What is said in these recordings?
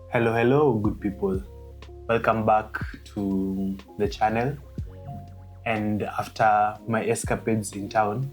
Hello, good people. Welcome back to the channel. And after my escapades in town,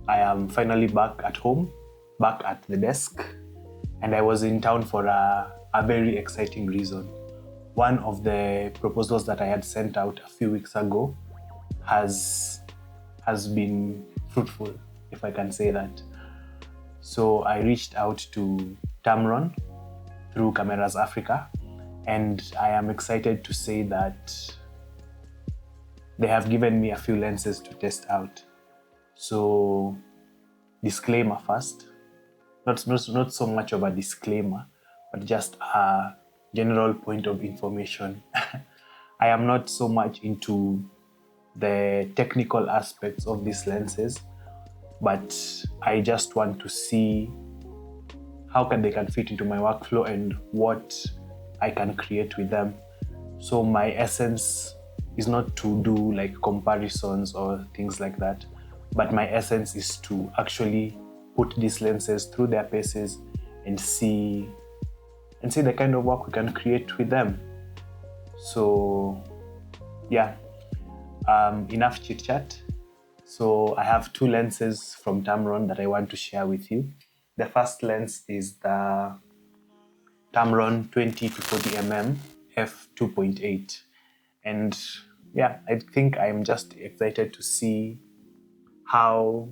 I am finally back at home, back at the desk. And I was in town for a very exciting reason. One of the proposals that I had sent out a few weeks ago has been fruitful, if I can say that. So I reached out to Tamron through Cameras Africa, and I am excited to say that they have given me a few lenses to test out. So, disclaimer first, not so much of a disclaimer, but just a general point of information. I am not so much into the technical aspects of these lenses, but I just want to see how they can fit into my workflow and what I can create with them. So my essence is not to do like comparisons or things like that, but my essence is to actually put these lenses through their paces and see the kind of work we can create with them. So yeah, enough chit chat. So I have two lenses from Tamron that I want to share with you. The first lens is the Tamron 20 to 40mm f2.8. And yeah, I think I'm just excited to see how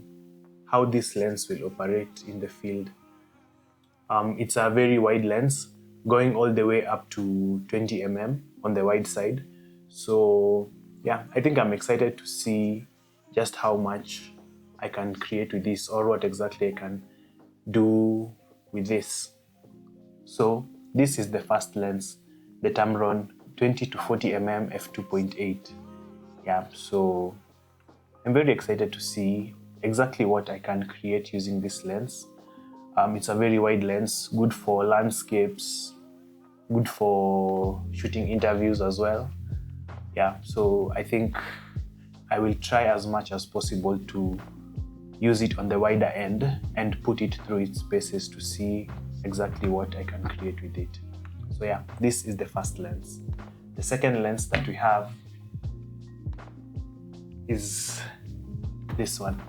this lens will operate in the field. It's a very wide lens, going all the way up to 20mm on the wide side. So yeah, I think I'm excited to see just how much I can create with this, or what exactly I can do with this. So this is the first lens, the Tamron 20 to 40mm f2.8. Yeah, so I'm very excited to see exactly what I can create using this lens. It's a very wide lens, good for landscapes, good for shooting interviews as well. Yeah, so I think I will try as much as possible to use it on the wider end and put it through its paces to see exactly what I can create with it. So yeah, this is the first lens. The second lens that we have is this one,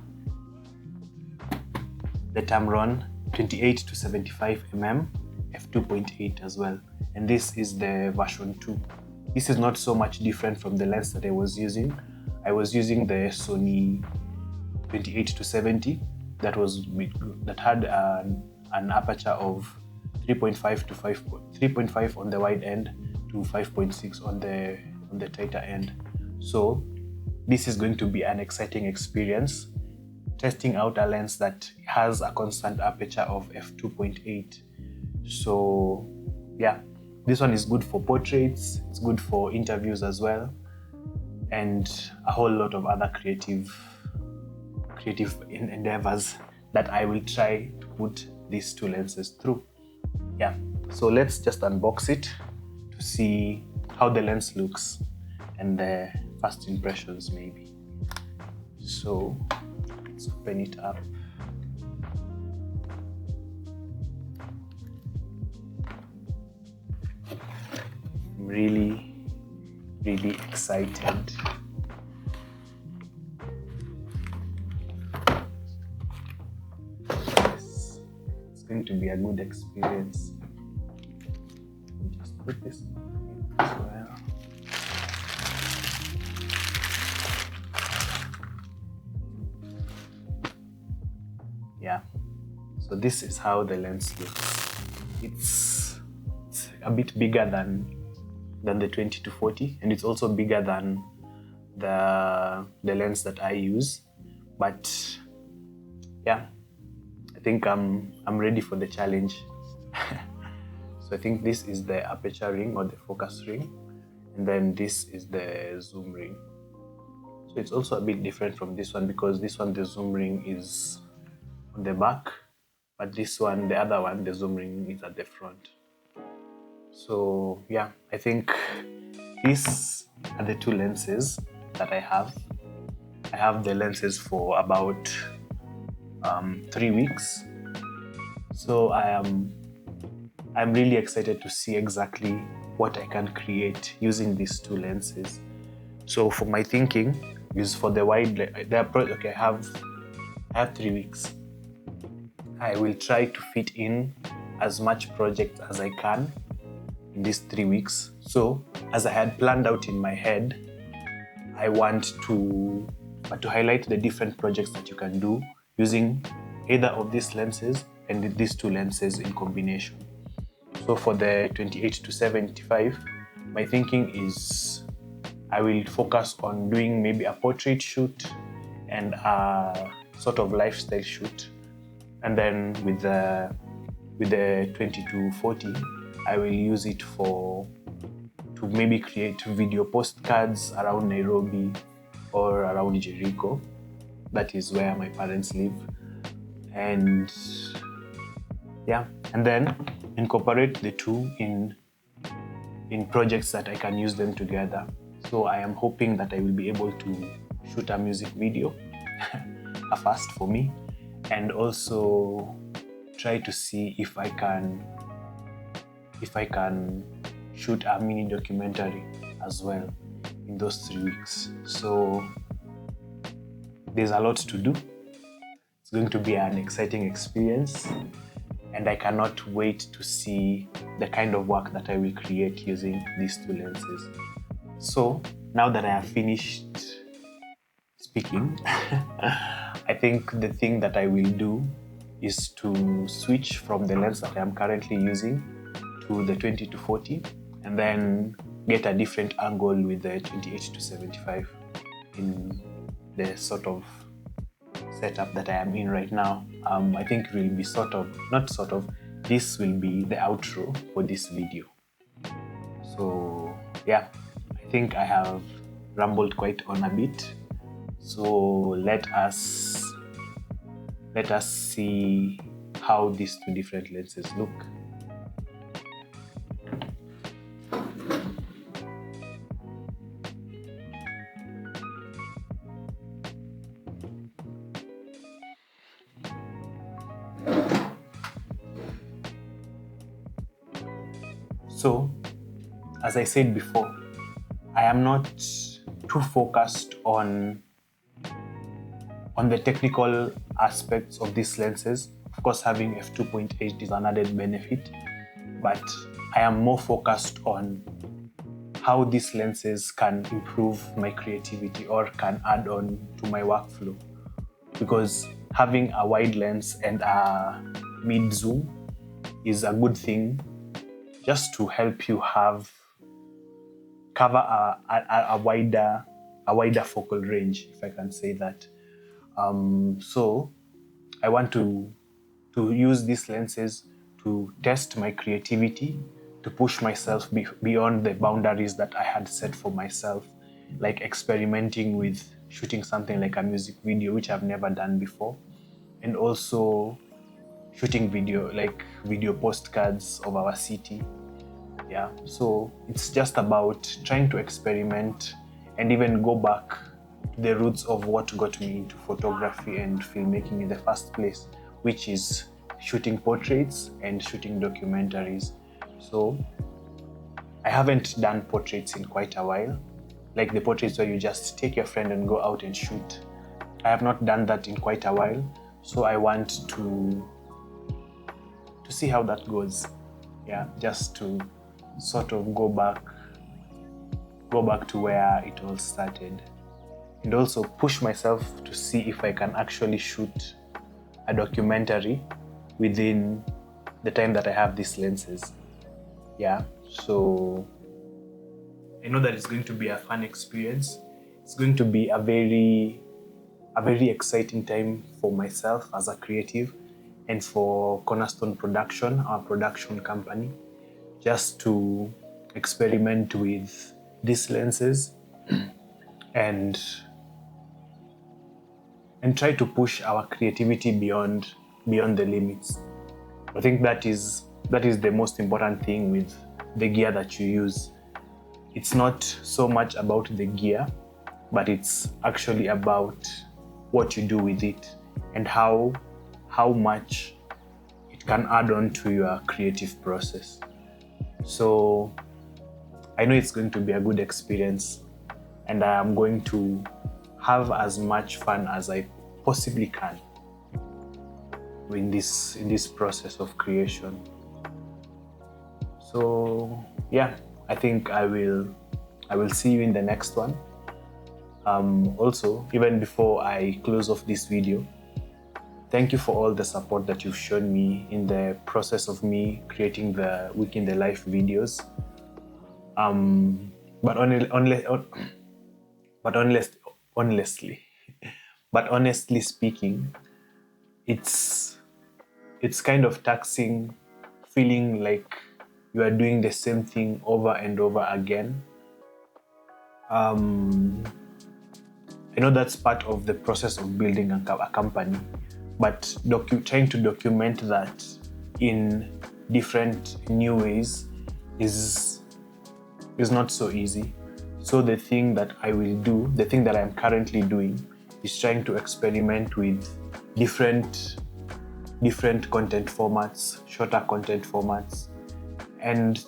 the Tamron 28 to 75mm f2.8 as well, and this is the version 2. This is not so much different from the lens that I was using. I was using the Sony 28 to 70 that had an aperture of 3.5 to 3.5 on the wide end to 5.6 on the tighter end. So this is going to be an exciting experience, testing out a lens that has a constant aperture of f2.8. So yeah, this one is good for portraits, it's good for interviews as well, and a whole lot of other creative endeavors that I will try to put these two lenses through. Yeah, so let's just unbox it to see how the lens looks and the first impressions maybe. So let's open it up. I'm really excited. It's going to be a good experience. Just put this in as well. Yeah, so this is how the lens looks. It's a bit bigger than the 20 to 40, and it's also bigger than the lens that I use. But yeah, think I'm ready for the challenge. So I think this is the aperture ring or the focus ring, and then this is the zoom ring. So it's also a bit different from this one, because this one, the zoom ring is on the back, but this one, the other one, the zoom ring is at the front. So yeah, I think these are the two lenses that I have. I have the lenses for about 3 weeks. So I'm really excited to see exactly what I can create using these two lenses. So for my thinking is for the wide, okay, I have 3 weeks. I will try to fit in as much project as I can in these 3 weeks. So as I had planned out in my head, I want to highlight the different projects that you can do using either of these lenses and these two lenses in combination. So for the 28-75, my thinking is I will focus on doing maybe a portrait shoot and a sort of lifestyle shoot. And then with the 20-40, I will use it to maybe create video postcards around Nairobi or around Jericho. That is where my parents live. And yeah, and then incorporate the two in projects that I can use them together. So I am hoping that I will be able to shoot a music video, a first for me, and also try to see if I can shoot a mini documentary as well in those 3 weeks. So there's a lot to do. It's going to be an exciting experience, and I cannot wait to see the kind of work that I will create using these two lenses. So now that I have finished speaking, I think the thing that I will do is to switch from the lens that I am currently using to the 20-40, and then get a different angle with the 28-75 in the sort of setup that I am in right now. I think it will be this will be the outro for this video. So yeah, I think I have rambled quite on a bit. So let us see how these two different lenses look. So, as I said before, I am not too focused on the technical aspects of these lenses. Of course, having f2.8 is an added benefit, but I am more focused on how these lenses can improve my creativity or can add on to my workflow. Because having a wide lens and a mid zoom is a good thing, just to help you cover a wider focal range, if I can say that. So I want to use these lenses to test my creativity, to push myself beyond the boundaries that I had set for myself, like experimenting with shooting something like a music video, which I've never done before, and also shooting video postcards of our city. Yeah, so it's just about trying to experiment and even go back to the roots of what got me into photography and filmmaking in the first place, which is shooting portraits and shooting documentaries. So I haven't done portraits in quite a while, like the portraits where you just take your friend and go out and shoot. I have not done that in quite a while, so I want to see how that goes. Yeah, just to sort of go back to where it all started, and also push myself to see if I can actually shoot a documentary within the time that I have these lenses. Yeah, so I know that it's going to be a fun experience. It's going to be a very exciting time for myself as a creative, and for Cornerstone Production, our production company, just to experiment with these lenses and try to push our creativity beyond the limits. I think that is the most important thing with the gear that you use. It's not so much about the gear, but it's actually about what you do with it and how much it can add on to your creative process. So I know it's going to be a good experience, and I am going to have as much fun as I possibly can in this process of creation. So yeah, I think I will see you in the next one. Also, even before I close off this video, thank you for all the support that you've shown me in the process of me creating the Week in the Life videos. But honestly speaking, it's kind of taxing, feeling like you are doing the same thing over and over again. I know that's part of the process of building a company, but trying to document that in different new ways is not so easy. So the thing that I will do, the thing that I'm currently doing, is trying to experiment with different content formats, shorter content formats, and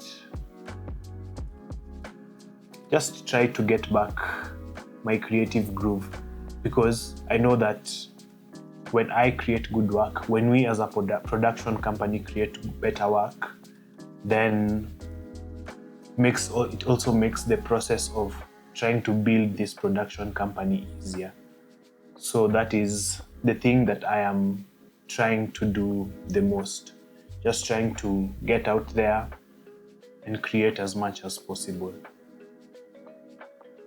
just try to get back my creative groove, because I know that when I create good work, when we as a production company create better work, then it also makes the process of trying to build this production company easier. So that is the thing that I am trying to do the most, just trying to get out there and create as much as possible.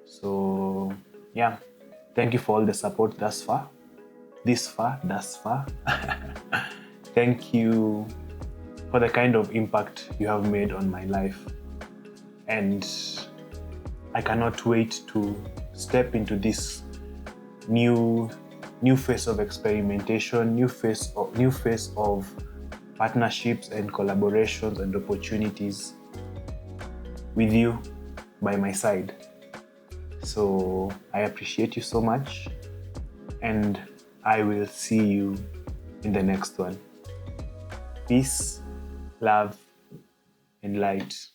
So yeah, thank you for all the support thus far. Thank you for the kind of impact you have made on my life, and I cannot wait to step into this new phase of experimentation, new phase of partnerships and collaborations and opportunities with you by my side. So I appreciate you so much, and I will see you in the next one. Peace, love, and light.